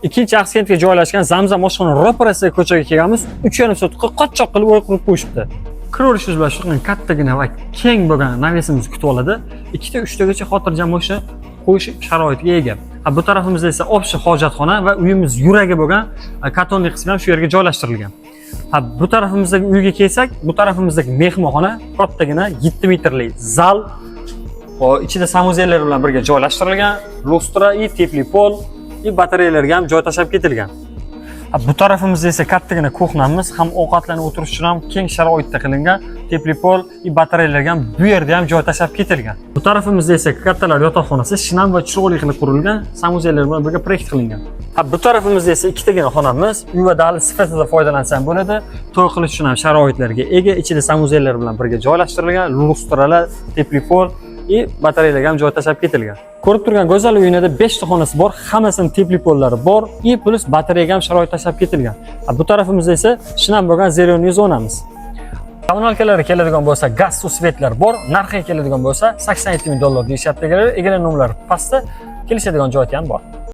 ikkinchi akskentga joylashgan Zamzam oshxona ro'parasiga ko'chaga kelganmiz. 3,5 soatga qochoq qilib o'y qurib qo'yishibdi. Kiraverishingiz bilan shunday kattagina va keng bo'lgan navisimiz kutib oladi. 2 ta 3 tagacha xotirjam mashina qo'yish sharoitiga ega. Bu tarafimizda esa общий hojatxona va uyimiz yuragi bo'lgan kartonli qismi ham shu yerga joylashtirilgan. Bu tarafimizdagi uyga kelsak, bu tarafimizdagi mehmonxona kattagina 7 metrli zal, ichida samozellar bilan birga joylashtirilgan, lustra, tepli pol, batareyalarga ham joy tashlab ketilgan. Bu tarafimizda esa kattagina kuxnamiz, ham ovqatlanib o'tirish uchun ham keng sharoitda qilingan, tepli pol, batareyalarga ham bu yerda ham joy tashlab ketilgan. Bu tarafimizda esa kattalar yotoqxonasi shinam va chiroyli qilib qurilgan, samozellar bilan birga proyekt qilingan. Bu tarafimizda esa ikkitagina xonamiz, uy va dahliz sifatida foydalansa ham bo'ladi. To'y qilish uchun ham sharoitlarga ega, ichida samozellar bilan birga joylashtirilgan, lustralar, tepli pol, batareyalarga ham joy tashlab ketilgan. Ko'rib turgan go'zal uyinada 5 ta xonasi bor, hammasini tepli pollari bor, plus batareyaga ham sharoit tashlab ketilgan. Bu tarafimizda esa shinam bo'lgan zerionli zonamiz. Kommunalkalarga keladigan bo'lsa, gaz suv svetlar bor, narxiga keladigan bo'lsa $87 ming deyishyapti. Egalar nomerlari pastda, kelishadigan joyi ham bor.